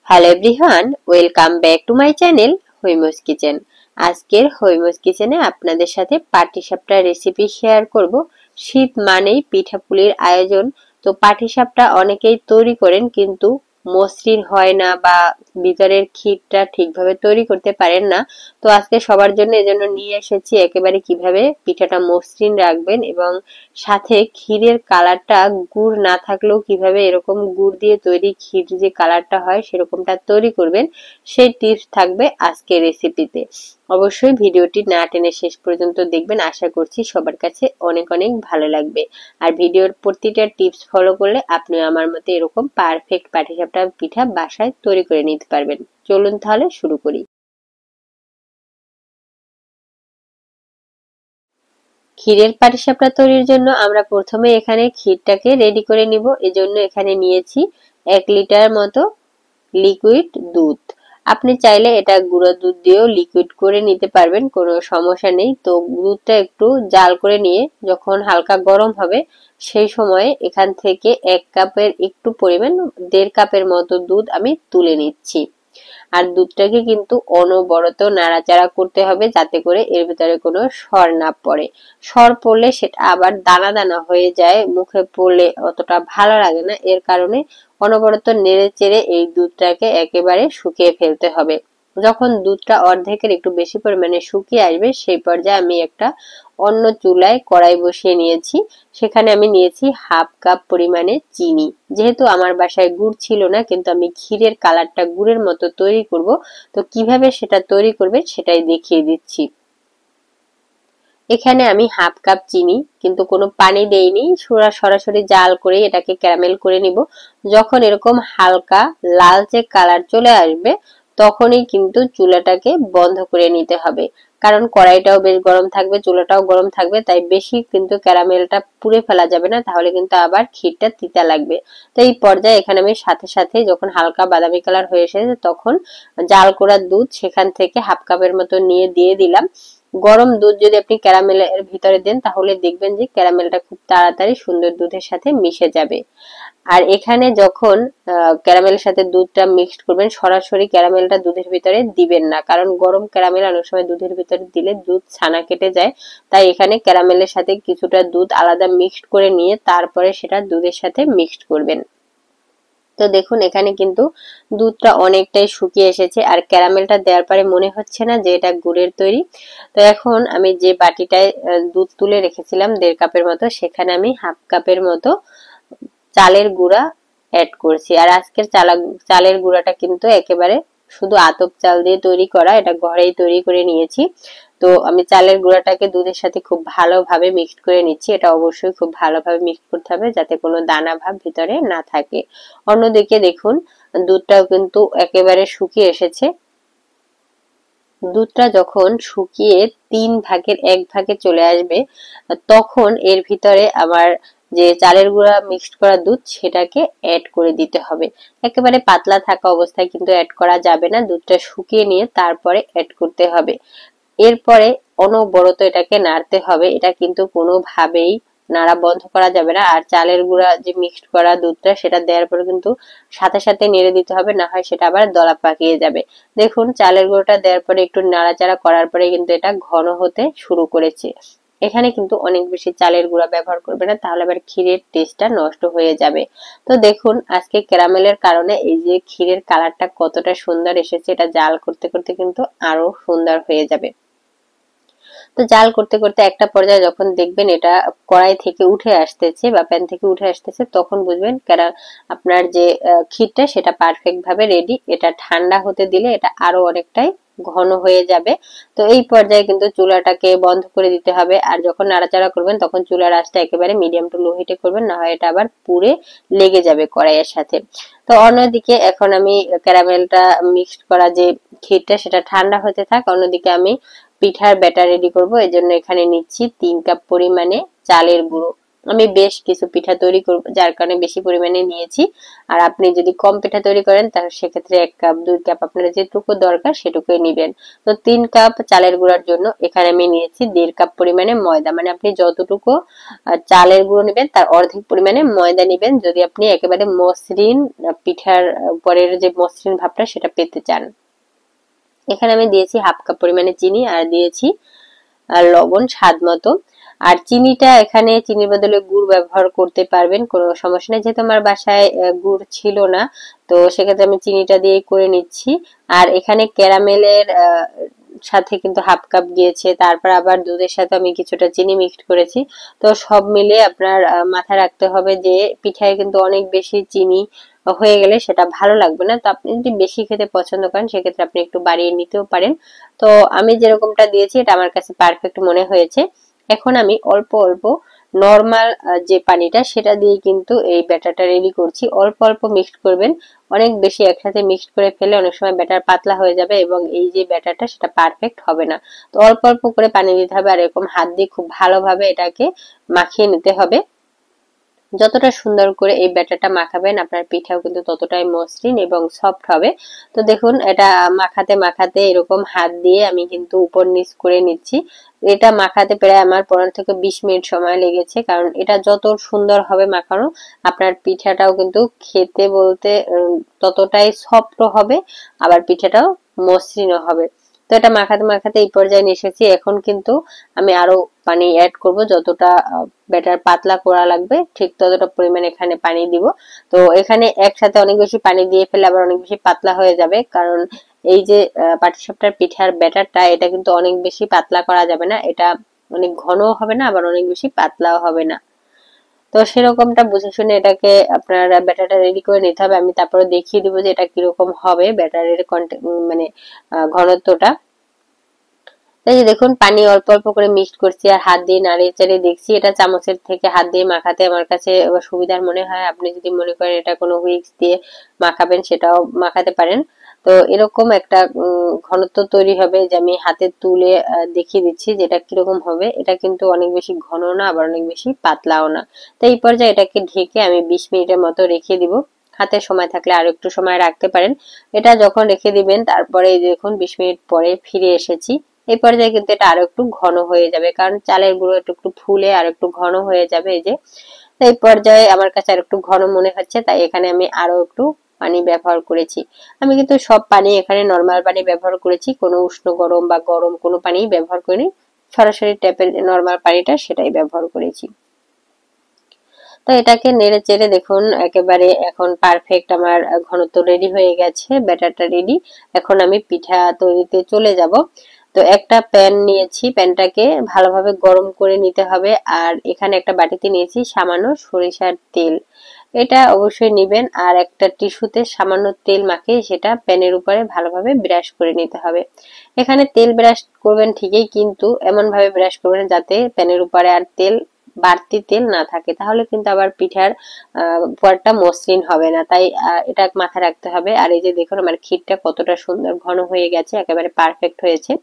Hello everyone, welcome back to my channel হৈমস kitchen. আজকের হৈমস কিচেনে আপনাদের সাথে পাটিসাপটা রেসিপি শেয়ার করব। শীত মানেই পিঠাপুলির আয়োজন। তো পাটিসাপটা অনেকেই তৈরি করেন কিন্তু মসৃণ হয় না বা ভিতরের ক্ষীরটা ঠিকভাবে তৈরি করতে পারেন না। তো আজকে সবার জন্য এজন্য নিয়ে এসেছি একেবারে কিভাবে পিঠাটা মসৃণ রাখবেন এবং সাথে ক্ষীরের কালারটা গুড় না থাকলেও কিভাবে এরকম গুড় দিয়ে তৈরি ক্ষীর যে কালারটা হয় সেরকমটা তৈরি করবেন, সেই টিপস থাকবে আজকের রেসিপিতে। অবশ্যই ভিডিওটি না টেনে শেষ পর্যন্ত দেখবেন, আশা করছি সবার কাছে অনেক অনেক ভালো লাগবে। আর ভিডিওর প্রতিটা টিপস ফলো করলে আপনি আমার মতো এরকম পারফেক্ট পাটিসাপটা পিঠা বাসায় তৈরি করে নিতে পারবেন। চলুন তাহলে শুরু করি। ক্ষীরের পাটিসাপটা তৈরির জন্য আমরা প্রথমে এখানে ক্ষীরটাকে রেডি করে নিব। এজন্য এখানে নিয়েছি 1 লিটার মতো লিকুইড দুধ। আপনি চাইলে এটা গুঁড়ো দুধ দিয়েও লিকুইড করে নিতে পারবেন, কোনো সমস্যা নেই। তো দুধটা একটু জাল করে নিয়ে যখন হালকা গরম হবে সেই সময়ে এখান থেকে 1 কাপের একটু পরিমাণ 1.5 কাপের মতো দুধ আমি তুলে নিচ্ছি। আর দুধটাকে কিন্তু অনবরত নাড়াচাড়া করতে হবে যাতে করে এর ভিতরে কোনো সর না পড়ে। সর পড়লে সেটা আবার দানা দানা হয়ে যায়, মুখে পড়লে অতটা ভালো লাগে না। এর কারণে অনবরত নেড়ে চেড়ে এই দুধটাকে একেবারে শুকিয়ে ফেলতে হবে। যখন দুধটা অর্ধেকের একটু বেশি পরিমাণে শুকিয়ে আসবে সেই পর্যায়ে আমি একটা অন্য চুলায় কড়াই বসিয়ে নিয়েছি। সেখানে আমি নিয়েছি 1/2 কাপ পরিমাণে চিনি। যেহেতু আমার বাসায় গুড় ছিল না, কিন্তু আমি ক্ষীরের কালারটা গুড়ের মতো তৈরি করব, তো কিভাবে সেটা তৈরি করবে সেটাই দেখিয়ে দিচ্ছি। এখানে আমি 1/2 কাপ চিনি, কিন্তু কোনো পানি দেইনি, সরাসরি জাল করে এটাকে ক্যারামেল করে নিব। যখন এরকম হালকা লালচে কালার চলে আসবে তখনই কিন্তু চুলাটাকে বন্ধ করে নিতে হবে, কারণ কড়াইটাও বেশ গরম থাকবে, চুলাটাও গরম থাকবে, তাই বেশি কিন্তু ক্যারামেলটা পুড়ে ফেলা যাবে না, তাহলে কিন্তু আবার ক্ষীরটা তিতা লাগবে। তো এই পর্যায়ে এখানে আমি সাথে সাথে যখন হালকা বাদামি কালার হয়ে এসেছে তখন জাল করা দুধ সেখান থেকে 1/2 কাপের মতো নিয়ে দিয়ে দিলাম। গরম দুধ যদি আপনি ক্যারামেলের ভিতরে দেন তাহলে দেখবেন যে ক্যারামেলটা খুব তাড়াতাড়ি সুন্দর দুধের সাথে মিশে যাবে। আর এখানে যখন ক্যারামেলের সাথে দুধটা মিক্সড করবেন সরাসরি ক্যারামেলটা দুধের ভিতরে দিবেন না, কারণ গরম ক্যারামেল অনেক সময় দুধের ভিতরে দিলে দুধ ছানা কেটে যায়। তাই এখানে ক্যারামেলের সাথে কিছুটা দুধ আলাদা মিক্সড করে নিয়ে তারপরে সেটা দুধের সাথে মিক্সড করবেন। তো দেখুন এখানে কিন্তু দুধটা অনেকটাই শুকিয়ে এসেছে আর ক্যারামেলটা দেওয়ার পরে মনে হচ্ছে না যে এটা গুড়ের তৈরি। তো এখন আমি যে বাটিটায় দুধ তুলে রেখেছিলাম 1.5 কাপের মতো, সেখানে আমি 1/2 কাপের মতো চালের গুঁড়া অ্যাড করছি। আর আজকের চালের গুঁড়াটা কিন্তু একেবারে শুধু আতপ চাল দিয়ে তৈরি করা, এটা ঘরেই তৈরি করে নিয়েছি। তো আমি চালের গুঁড়াটাকে দুধের সাথে খুব ভালোভাবে মিক্সড করে নিচ্ছি। এটা অবশ্যই খুব ভালোভাবে মিক্সড করতে হবে যাতে কোনো দানা ভাব ভিতরে না থাকে। অন্যদিকে দেখুন দুধটাও কিন্তু একেবারে শুকিয়ে এসেছে। দুধটা যখন শুকিয়ে 3 ভাগের 1 ভাগে চলে আসবে তখন এর ভিতরে আবার যে চালের গুঁড়া মিক্সড করা দুধ সেটাকে অ্যাড করে দিতে হবে। একেবারে পাতলা থাকা অবস্থায় কিন্তু অ্যাড করা যাবে না, দুধটা শুকিয়ে নিয়ে তারপরে অ্যাড করতে হবে। এরপরে অনবরত এটাকে নাড়তে হবে, এটা কিন্তু কোনোভাবেই নাড়া বন্ধ করা যাবে না। আর চালের গুঁড়া যে মিক্সড করা দুধটা সেটা দেওয়ার পরে কিন্তু সাথে সাথে নেড়ে দিতে হবে, না হয় সেটা আবার দলা পাকিয়ে যাবে। দেখুন চালের গুঁড়োটা দেওয়ার পরে একটু নাড়াচাড়া করার পরে কিন্তু এটা ঘন হতে শুরু করেছে। এখানে কিন্তু অনেক বেশি চালের গুঁড়া ব্যবহার করবে না, তাহলে আবার ক্ষীরের টেস্টটা নষ্ট হয়ে যাবে। তো দেখুন আজকে ক্যারামেলের কারণে এই যে ক্ষীরের কালারটা কতটা সুন্দর এসেছে, এটা জাল করতে করতে কিন্তু আরো সুন্দর হয়ে যাবে। তো জাল করতে করতে একটা পর্যায়ে যখন দেখবেন এটা কড়াই থেকে উঠে আসতেছে বা প্যান থেকে উঠে আসতেছে তখন বুঝবেন কারণ আপনার যে ক্ষীরটা সেটা পারফেক্ট ভাবে রেডি। এটা ঠান্ডা হতে দিলে এটা আরো অনেকটাই ঘন হয়ে যাবে। তো এই পর্যায়ে কিন্তু চুলাটাকে বন্ধ করে দিতে হবে। আর যখন নাড়াচাড়া করবেন তখন চুলার আঁচটা একেবারে মিডিয়াম টু লো হিটে করবেন, না হয় এটা আবার পুড়ে লেগে যাবে কড়াইয়ের সাথে। তো অন্যদিকে এখন আমি ক্যারামেলটা মিক্সড করা যে ক্ষীরটা সেটা ঠান্ডা হতে থাক, অন্যদিকে আমি পিঠার ব্যাটার রেডি করব। এজন্য এখানে নিচ্ছি 3 কাপ পরিমাণে চালের গুঁড়ো। আমি বেশ কিছু পিঠা তৈরি করব, যার কারণে বেশি পরিমাণে নিয়েছি। আর আপনি যদি কম পিঠা তৈরি করেন তাহলে সেক্ষেত্রে 1 কাপ 2 কাপ আপনার যেটুকু দরকার সেটুকুই নেবেন। তো 3 কাপ চালের গুঁড়ার জন্য এখানে আমি নিয়েছি 1.5 কাপ পরিমাণে ময়দা, মানে আপনি যতটুকু চালের গুঁড়ো নেবেন তার অর্ধেক পরিমাণে ময়দা নেবেন, যদি আপনি একেবারে মসৃণ পিঠার উপরের যে মসৃণ ভাবটা সেটা পেতে চান। এখানে আমি দিয়েছি 1/2 কাপ পরিমাণে চিনি, আর দিয়েছি লবণ স্বাদ মতো। আর চিনিটা এখানে চিনির বদলে গুড় ব্যবহার করতে পারবেন, কোনো সমস্যা নেই, যেহেতু আমার বাসায় গুড় ছিল না, তো সেক্ষেত্রে আমি চিনিটা দিয়ে করে নিচ্ছি। আর এখানে ক্যারামেলের সাথে কিন্তু 1/2 কাপ গিয়েছে, তারপর আবার দুধের সাথে আমি কিছুটা চিনি মিক্সড করেছি। তো সব মিলে আপনার মাথায় রাখতে হবে যে পিঠায় কিন্তু অনেক বেশি চিনি হয়ে গেলে সেটা ভালো লাগবে না। তো আপনি যদি বেশি খেতে পছন্দ করেন সেক্ষেত্রে আপনি একটু বাড়িয়ে নিতেও পারেন। তো আমি যেরকমটা দিয়েছি এটা আমার কাছে পারফেক্ট মনে হয়েছে। এখন আমি অল্প অল্প নর্মাল যে পানিটা সেটা দিয়ে কিন্তু এই ব্যাটারটা রেডি করছি। অল্প অল্প মিক্সড করবেন, অনেক বেশি একসাথে মিক্সড করে ফেলে অনেক সময় ব্যাটার পাতলা হয়ে যাবে এবং এই যে ব্যাটারটা সেটা পারফেক্ট হবে না। তো অল্প অল্প করে পানি দিতে হবে, আর এরকম হাত দিয়ে খুব ভালোভাবে এটাকে মাখিয়ে নিতে হবে। যতটা সুন্দর করে এই ব্যাটারটা মাখাবেন আপনার পিঠাও কিন্তু ততটাই মসৃণ এবং সফট হবে। তো দেখুন এটা মাখাতে মাখাতে এরকম হাত দিয়ে আমি কিন্তু উপর নিচ করে নিচ্ছি। এটা মাখাতে প্রায় আমার 15 থেকে 20 মিনিট সময় লেগেছে, কারণ এটা যত সুন্দর হবে মাখানো আপনার পিঠাটাও কিন্তু খেতে বলতে ততটাই সফট হবে, আবার পিঠাটাও মসৃণও হবে। তো এটা মাখাতে মাখাতে এই পর্যায়ে নিয়ে এসেছি। এখন কিন্তু আমি আরো পানি অ্যাড করব, যতটা ব্যাটার পাতলা করা লাগবে ঠিক ততটা পরিমাণে এখানে পানি দিব। তো এখানে একসাথে অনেক বেশি পানি দিয়ে ফেলে আবার অনেক বেশি পাতলা হয়ে যাবে, কারণ এই যে পাটিসাপটার পিঠার ব্যাটারটা এটা কিন্তু অনেক বেশি পাতলা করা যাবে না, এটা অনেক ঘনও হবে না আবার অনেক বেশি পাতলাও হবে না। তো সেরকমটা বুঝে শুনে এটাকে আপনার ব্যাটারটা রেডি করে নিতে হবে। আমি তারপরে দেখিয়ে দিব যে এটা কিরকম হবে ব্যাটারের মানে ঘনত্বটা। এই যে দেখুন পানি অল্প অল্প করে মিক্সড করছি আর হাত দিয়ে নাড়িয়ে চাড়িয়ে দেখছি। এটা চামচের থেকে হাত দিয়ে মাখাতে আমার কাছে সুবিধার মনে হয়। আপনি যদি মনে করেন এটা কোনো হুইক্স দিয়ে মাখাবেন সেটাও মাখাতে পারেন। তো এরকম একটা ঘনত্ব তৈরি হবে, যে আমি হাতে তুলে দেখিয়ে দিচ্ছি যেটা কিরকম হবে। এটা কিন্তু অনেক বেশি ঘন না আবার অনেক বেশি পাতলাও না। তো এই পর্যায়ে এটাকে ঢেকে আমি 20 মিনিটের মতো রেখে দিব। হাতে সময় থাকলে আরো একটু সময় রাখতে পারেন। এটা যখন রেখে দিবেন তারপরে দেখুন 20 মিনিট পরে ফিরে এসেছি। এই পর্যায়ে কিন্তু এটা আরো একটু ঘন হয়ে যাবে, কারণ চালের গুঁড়ো একটু একটু ফুলে আর একটু ঘন হয়ে যাবে। এই যে এই পর্যায়ে আমার কাছে আর একটু ঘন মনে হচ্ছে, তাই এখানে আমি আরো একটু পানি ব্যবহার করেছি। আমি কিন্তু সব পানি এখানে নর্মাল পানি ব্যবহার করেছি, কোনো উষ্ণ গরম বা গরম কোনো পানি ব্যবহার করিনি। সরাসরি ট্যাপের নর্মাল পানিটা সেটাই ব্যবহার করেছি। তো এটাকে নেড়ে চেড়ে দেখুন একেবারে এখন পারফেক্ট আমার ঘনত্ব রেডি হয়ে গেছে, ব্যাটারটা রেডি। এখন আমি পিঠা তৈরিতে চলে যাব। তো একটা প্যান নিয়েছি, প্যানটাকে ভালোভাবে গরম করে নিতে হবে। আর এখানে একটা বাটিতে নিয়েছি সামান্য সরিষার তেল, এটা অবশ্যই নিবেন। আর একটা টিস্যুতে সামান্য তেল মাখিয়ে সেটা প্যানের উপরে ভালোভাবে ব্রাশ করে নিতে হবে। এখানে তেল ব্রাশ করবেন ঠিকই, কিন্তু এমন ভাবে ব্রাশ করবেন যাতে প্যানের উপরে আর বাড়তি তেল না থাকে, তাহলে কিন্তু আবার পিঠার পরটা মসৃণ হবে না। তাই এটা মাথায় রাখতে হবে। আর এই যে দেখুন আমার ক্ষীরটা কতটা সুন্দর ঘন হয়ে গেছে, একেবারে পারফেক্ট হয়েছে।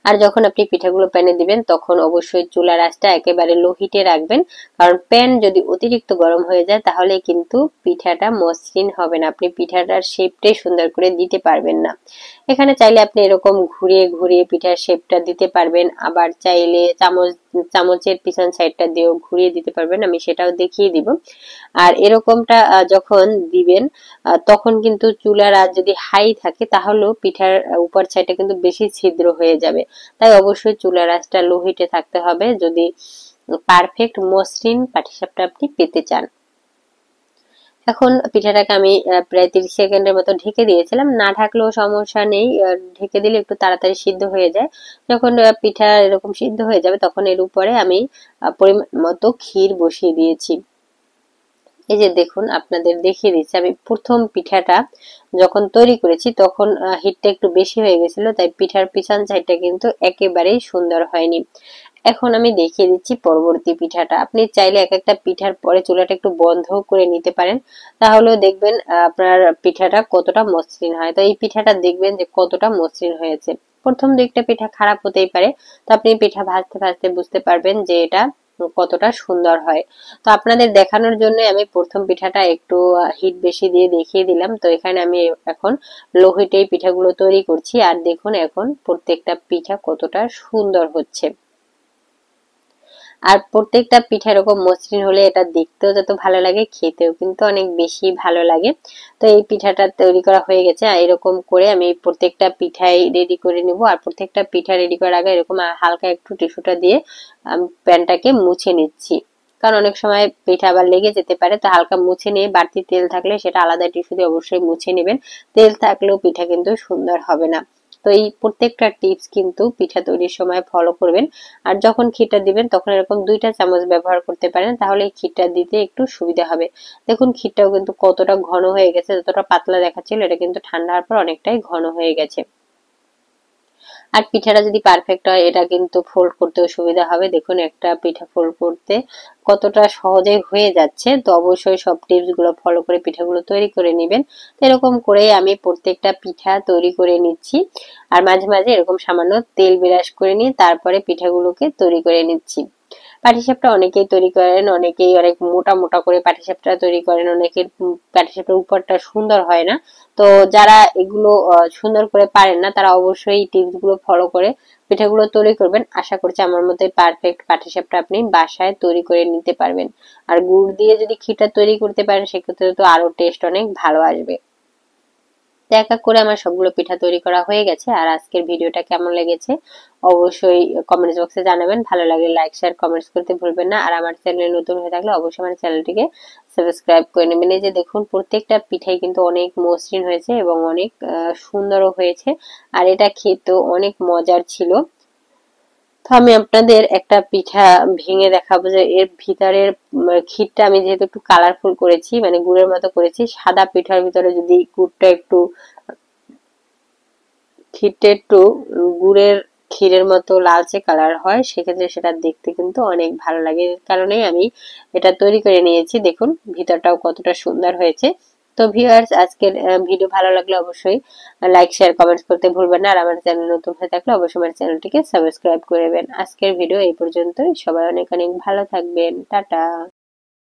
আর যখন আপনি পিঠাগুলো প্যানে দিবেন তখন অবশ্যই চুলার আঁচটা একেবারে লো হিটে রাখবেন, কারণ প্যান যদি অতিরিক্ত গরম হয়ে যায় তাহলে কিন্তু পিঠাটা মসৃণ হবে না, আপনি পিঠাটার শেপটাই সুন্দর করে দিতে পারবেন না। এখানে চাইলে আপনি এরকম ঘুরিয়ে ঘুরিয়ে পিঠার শেপটা দিতে পারবেন, আবার চাইলে চামচের পিছন সাইডটা দিয়েও ঘুরিয়ে দিতে পারবেন, আমি সেটাও দেখিয়ে দিব। আর এরকমটা যখন দিবেন তখন কিন্তু চুলার আঁচ যদি হাই থাকে তাহলেও পিঠার উপর সাইডটা কিন্তু বেশি ছিদ্র হয়ে যাবে। তাই অবশ্যই চুলার আঁচটা লো হিটে থাকতে হবে যদি পারফেক্ট মসৃণ পাটিসাপটা আপনি পেতে চান। এখন পিঠাটাকে আমি প্রায় 30 সেকেন্ডের মতো ঢেকে দিয়েছিলাম, না ঢাকলেও সমস্যা নেই, ঢেকে দিলে একটু তাড়াতাড়ি সিদ্ধ হয়ে যায়। যখন পিঠা এরকম সিদ্ধ হয়ে যাবে তখন এর উপরে আমি পরিমাণ মতো ক্ষীর বসিয়ে দিয়েছি। এই যে দেখুন আপনাদের দেখিয়ে দিচ্ছি, আমি প্রথম পিঠাটা যখন তৈরি করেছি তখন হিটটা একটু বেশি হয়ে গেছিল, তাই পিঠার পিছন সাইডটা কিন্তু একেবারেই সুন্দর হয়নি। এখন আমি দেখিয়ে দিচ্ছি পরবর্তী পিঠাটা। আপনি চাইলে এক একটা পিঠার পরে চুলাটা একটু বন্ধ করে নিতে পারেন, তাহলেও দেখবেন আপনার পিঠাটা কতটা মসৃণ হয়। তো এই পিঠাটা দেখবেন যে কতটা মসৃণ হয়েছে। প্রথম দিকটা পিঠা খারাপ হতেই পারে, তো আপনি পিঠা ভাজতে ভাজতে বুঝতে পারবেন যে এটা কতটা সুন্দর হয়। তো আপনাদের দেখানোর জন্য আমি প্রথম পিঠাটা একটু হিট বেশি দিয়ে দেখিয়ে দিলাম। তো এখানে আমি এখন লো হিটেই পিঠাগুলো তৈরি করছি। আর দেখুন এখন প্রত্যেকটা পিঠা কতটা সুন্দর হচ্ছে। আর প্রত্যেকটা পিঠা এরকম মসৃণ হলে এটা দেখতেও যত ভালো লাগে, খেতেও কিন্তু অনেক বেশি ভালো লাগে। তো এই পিঠাটা তৈরি করা হয়ে গেছে। আর এরকম করে আমি প্রত্যেকটা পিঠাই রেডি করে নিব। আর প্রত্যেকটা পিঠা রেডি করার আগে এরকম হালকা একটু টিস্যুটা দিয়ে প্যানটাকে মুছে নিচ্ছি, কারণ অনেক সময় পিঠা আবার লেগে যেতে পারে। তো হালকা মুছে নিয়ে বাড়তি তেল থাকলে সেটা আলাদা টিস্যু দিয়ে অবশ্যই মুছে নেবেন। তেল থাকলেও পিঠা কিন্তু সুন্দর হবে না। তো এই প্রত্যেকটা টিপস কিন্তু পিঠা তৈরির সময় ফলো করবেন। আর যখন ক্ষীরটা দিবেন তখন এরকম 2টা চামচ ব্যবহার করতে পারেন, তাহলে এই ক্ষীরটা দিতে একটু সুবিধা হবে। দেখুন ক্ষীরটাও কিন্তু কতটা ঘন হয়ে গেছে, যতটা পাতলা দেখাচ্ছিল এটা কিন্তু ঠান্ডা হওয়ার পর অনেকটাই ঘন হয়ে গেছে। আর পিঠাটা যদি পারফেক্ট হয় এটা কিন্তু ফোল্ড করতেও সুবিধা হবে। দেখুন একটা পিঠা ফোল্ড করতে কতটা সহজে হয়ে যাচ্ছে। তো অবশ্যই সব টিপস গুলো ফলো করে পিঠাগুলো তৈরি করে নেবেন। এরকম করে আমি প্রত্যেকটা পিঠা তৈরি করে নিচ্ছি। আর মাঝে মাঝে এরকম সামান্য তেল ব্রাশ করে নিয়ে তারপরে পিঠাগুলোকে তৈরি করে নিচ্ছি। পাটিসাপটা অনেকেই তৈরি করেন, অনেকেই অনেক মোটা মোটা করে পাটিসাপটা তৈরি করেন, অনেকের পাটিসাপটার উপরটা সুন্দর হয় না। তো যারা এগুলো সুন্দর করে পারেন না তারা অবশ্যই টিপস গুলো ফলো করে পিঠাগুলো তৈরি করবেন। আশা করছি আমার মতো পারফেক্ট পাটিসাপটা আপনি বাসায় তৈরি করে নিতে পারবেন। আর গুড় দিয়ে যদি ক্ষীরটা তৈরি করতে পারেন সেক্ষেত্রে তো আরো টেস্ট অনেক ভালো আসবে। এক এক করে আমার সবগুলো পিঠা তৈরি করা হয়ে গেছে। আর আজকের ভিডিওটা কেমন লেগেছে অবশ্যই কমেন্টস বক্সে জানাবেন। ভালো লাগলে লাইক শেয়ার কমেন্টস করতে ভুলবেন না। আর আমার চ্যানেলে নতুন হয়ে থাকলে অবশ্যই আমার চ্যানেলটিকে সাবস্ক্রাইব করে নেবেন। এই যে দেখুন প্রত্যেকটা পিঠাই কিন্তু অনেক মসৃণ হয়েছে এবং অনেক সুন্দরও হয়েছে। আর এটা খেতেও অনেক মজার ছিল। তো আমি আপনাদের একটা পিঠা ভেঙে দেখাবো যে এর ভিতরের ক্ষীরটা আমি যেহেতু একটু কালারফুল করেছি, মানে গুড়ের মতো করেছি। সাদা পিঠার ভিতরে যদি গুড়টা একটু ক্ষীরটা একটু গুড়ের ক্ষীরের মতো লালচে কালার হয় সেক্ষেত্রে সেটা দেখতে কিন্তু অনেক ভালো লাগে। এর কারণেই আমি এটা তৈরি করে নিয়েছি। দেখুন ভিতরটাও কতটা সুন্দর হয়েছে। তো ভিউয়ার্স আজকের ভিডিও ভালো লাগলে অবশ্যই লাইক শেয়ার কমেন্টস করতে ভুলবেন না। আর আমার চ্যানেল নতুন হয়ে থাকলে অবশ্যই আমার চ্যানেলটিকে সাবস্ক্রাইব করে নেবেন। আজকের ভিডিও এই পর্যন্তই। সবাই অনেক অনেক ভালো থাকবেন। টাটা।